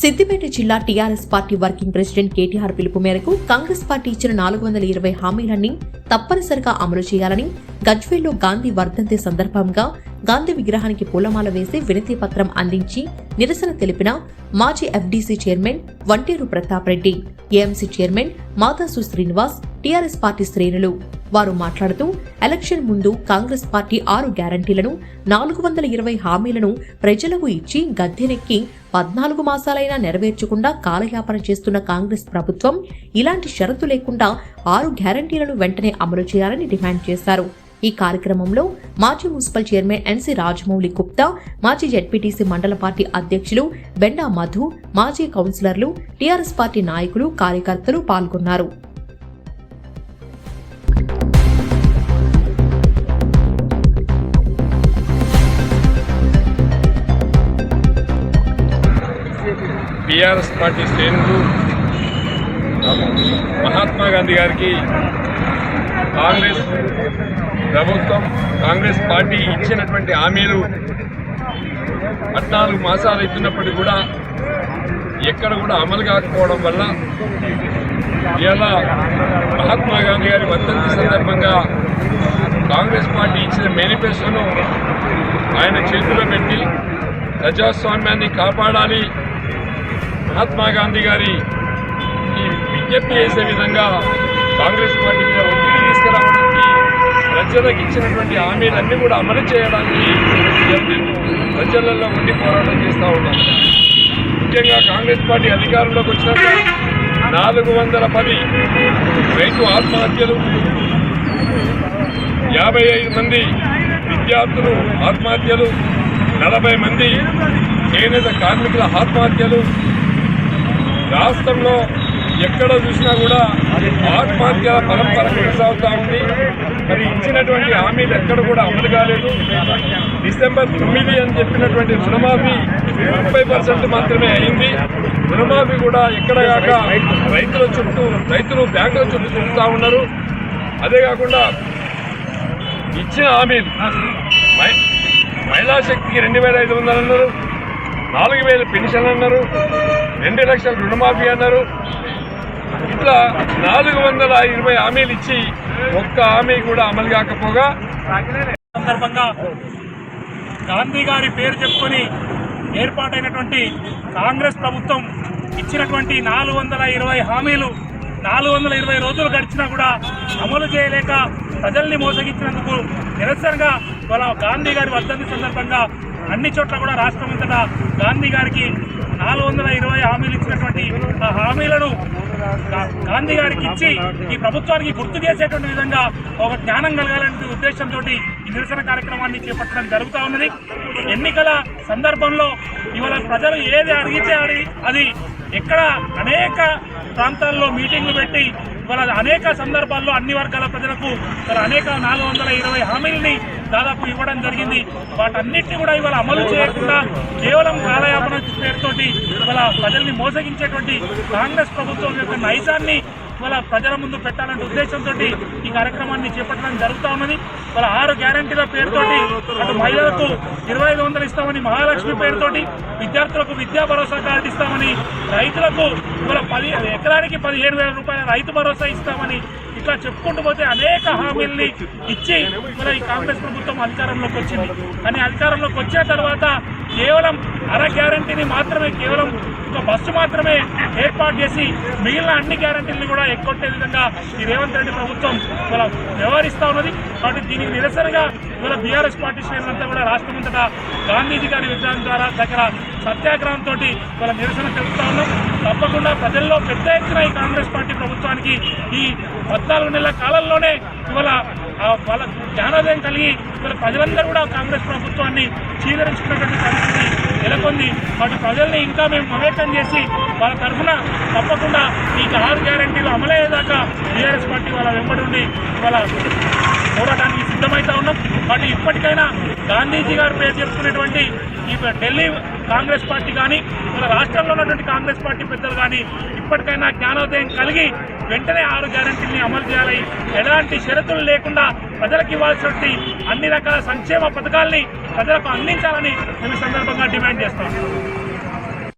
సిద్దిపేట జిల్లా TRS party working president KTR పిలుపు మేరకు కాంగ్రెస్ పార్టీ ఇచ్చిన 420 హామీలన్నీ తప్పనిసరిగా అమలు చేయాలని గజ్వేల్లో గాంధీ వర్ధంతి సందర్భంగా గాంధీ విగ్రహానికి పూలమాల వేసి వినతి పత్రం అందించి నిరసన తెలిపిన మాజీ FDC chairman Vanteru Pratap Reddy, AMC chairman Madasu Srinivas, TRS party శ్రేణులు. వారు మాట్లాడుతూ ఎలక్షన్ ముందు కాంగ్రెస్ పార్టీ 6 గ్యారంటీలను 420 హామీలను ప్రజలకు ఇచ్చి గద్దెనెక్కి 14 మాసాలైనా నెరవేర్చకుండా కాలయాపన చేస్తున్న కాంగ్రెస్ ప్రభుత్వం ఇలాంటి షరతు లేకుండా 6 గ్యారంటీలను వెంటనే అమలు చేయాలని డిమాండ్ చేశారు. ఈ కార్యక్రమంలో మాజీ municipal chairman NC Rajamouli Gupta, మాజీ జెడ్పీటీసీ మండల పార్టీ అధ్యక్షులు బెండా మధు, మాజీ కౌన్సిలర్లు, టీఆర్ఎస్ పార్టీ నాయకులు, కార్యకర్తలు పాల్గొన్నారు. టీఆర్ఎస్ పార్టీ శ్రేణులు మహాత్మా గాంధీ గారికి కాంగ్రెస్ ప్రభుత్వం, కాంగ్రెస్ పార్టీ ఇచ్చినటువంటి హామీలు 14 మాసాలు అవుతున్నప్పటికీ కూడా ఎక్కడ కూడా అమలు కాకపోవడం వల్ల ఇలా మహాత్మా గాంధీ గారి వర్ధంతి సందర్భంగా కాంగ్రెస్ పార్టీ ఇచ్చిన మేనిఫెస్టోను ఆయన చేతిలో పెట్టి ప్రజాస్వామ్యాన్ని కాపాడాలి, మహాత్మా గాంధీ గారి విజ్ఞప్తి చేసే విధంగా కాంగ్రెస్ పార్టీ మీద ఒత్తిడి తీసుకురావడానికి, ప్రజలకు ఇచ్చినటువంటి హామీలన్నీ కూడా అమలు చేయడానికి మేము ప్రజలలో ఉండి పోరాటం చేస్తూ ఉన్నాం. ముఖ్యంగా కాంగ్రెస్ పార్టీ అధికారంలోకి వచ్చినాక 410 రైతు ఆత్మహత్యలు, 55 మంది విద్యార్థులు ఆత్మహత్యలు, 40 మంది చేనేత కార్మికుల ఆత్మహత్యలు, రాష్ట్రంలో ఎక్కడ చూసినా కూడా ఆత్మహత్యల పరంపర కొనసాగుతూ ఉంది. మరి ఇచ్చినటువంటి హామీలు ఎక్కడ కూడా అమలు కాలేదు. డిసెంబర్ 9 అని చెప్పినటువంటి రుణమాఫీ 30% మాత్రమే అయింది. రుణమాఫీ కూడా ఎక్కడ కాక రైతులు బ్యాంకుల చుట్టూ తిరుగుతూ ఉన్నారు. అదే కాకుండా ఇచ్చిన హామీలు మహిళా శక్తికి 2500 అన్నారు, 4000 పెన్షన్ అన్నారు, 2 లక్షల రుణమాఫీ అన్నారు. ఇట్లా 420 హామీలు ఇచ్చి ఒక్క హామీ కూడా అమలు కాకపోగా సందర్భంగా గాంధీ గారి పేరు చెప్పుకొని ఏర్పాటైనటువంటి కాంగ్రెస్ ప్రభుత్వం ఇచ్చినటువంటి 420 హామీలు 420 రోజులు గడిచినా కూడా అమలు చేయలేక ప్రజల్ని మోసగించినందుకు నిరసనగా వాళ్ళ గాంధీ గారి వర్ధంతి సందర్భంగా అన్ని చోట్ల కూడా రాష్ట్రమంతటా గాంధీ గారికి 420 హామీలు ఇచ్చినటువంటి ఆ హామీలను గాంధీ గారికి ఇచ్చి ఈ ప్రభుత్వానికి గుర్తు చేసేటువంటి విధంగా ఒక జ్ఞానం కలగాలనే ఉద్దేశంతో ఈ నిరసన కార్యక్రమాన్ని చేపట్టడం జరుగుతూ ఉన్నది. ఎన్నికల సందర్భంలో ఇవాళ ప్రజలు ఏది అడిగితే అది ఎక్కడ అనేక ప్రాంతాల్లో మీటింగ్లు పెట్టి ఇవాళ అనేక సందర్భాల్లో అన్ని వర్గాల ప్రజలకు అనేక 420 హామీలని దాదాపు ఇవ్వడం జరిగింది. వాటన్నిటిని కూడా ఇవాళ అమలు చేయకుండా కేవలం కాలయాపన పేరుతోటి ఇవాళ ప్రజల్ని మోసగించేటువంటి కాంగ్రెస్ ప్రభుత్వం యొక్క నైజాన్ని ఇవాళ ప్రజల ముందు పెట్టాలనే ఉద్దేశంతో ఈ కార్యక్రమాన్ని చేపట్టడం జరుగుతూ ఉన్నది. ఇవాళ 6 గ్యారంటీల పేరుతోటి అటు మహిళలకు 2500 ఇస్తామని, మహాలక్ష్మి పేరుతోటి విద్యార్థులకు విద్యా భరోసా కార్డు ఇస్తామని, రైతులకు ఇవాళ ఎకరానికి 15,000 రూపాయల రైతు భరోసా ఇస్తామని ఇట్లా చెప్పుకుంటూ పోతే అనేక హామీల్ని ఇచ్చి ఇవాళ ఈ కాంగ్రెస్ ప్రభుత్వం అధికారంలోకి వచ్చింది. కానీ అధికారంలోకి వచ్చిన తర్వాత కేవలం గ్యారంటీని మాత్రమే, కేవలం ఒక బస్సు మాత్రమే ఏర్పాటు చేసి మిగిలిన అన్ని గ్యారంటీలను కూడా ఎక్కొట్టే విధంగా ఈ రేవంత్ రెడ్డి ప్రభుత్వం ఇవాళ వ్యవహరిస్తూ ఉన్నది. కాబట్టి దీనికి నిరసనగా ఇవాళ బీఆర్ఎస్ పార్టీ శ్రేణులంతా కూడా రాష్ట్రమంతటా గాంధీజీ గారి విగ్రహం ద్వారా దగ్గర సత్యాగ్రహంతో ఇవాళ నిరసన తెలుపుతా ఉన్నాం. తప్పకుండా ప్రజల్లో పెద్ద ఎత్తున ఈ కాంగ్రెస్ పార్టీ ప్రభుత్వానికి ఈ 14 నెలల కాలంలోనే ఇవాళ వాళ్ళ జ్ఞానోదయం కలిగి ఇవాళ ప్రజలందరూ కూడా కాంగ్రెస్ ప్రభుత్వాన్ని చీదరించుకున్నటువంటి పరిస్థితి నెలకొంది. వాటి ప్రజల్ని ఇంకా మేము మమేకం చేసి వాళ్ళ తరఫున తప్పకుండా ఈ 6 గ్యారంటీలు అమలయ్యేదాకా టీఆర్ఎస్ పార్టీ వాళ్ళ వెంబడి వాళ్ళ పోరాటానికి సిద్ధమవుతా ఉన్నాం. వాటి ఇప్పటికైనా గాంధీజీ గారి పేరు చెప్పుకునేటువంటి ఈ ఢిల్లీ కాంగ్రెస్ పార్టీ కానీ మన రాష్ట్రంలో ఉన్నటువంటి కాంగ్రెస్ పార్టీ పెద్దలు కానీ ఇప్పటికైనా జ్ఞానోదయం కలిగి వెంటనే 6 గ్యారంటీల్ని అమలు చేయాలి. ఎలాంటి షరతులు లేకుండా ప్రజలకు ఇవ్వాల్సినటువంటి అన్ని రకాల సంక్షేమ పథకాల్ని ప్రజలకు అందించాలని ఈ సందర్భంగా డిమాండ్ చేస్తాం.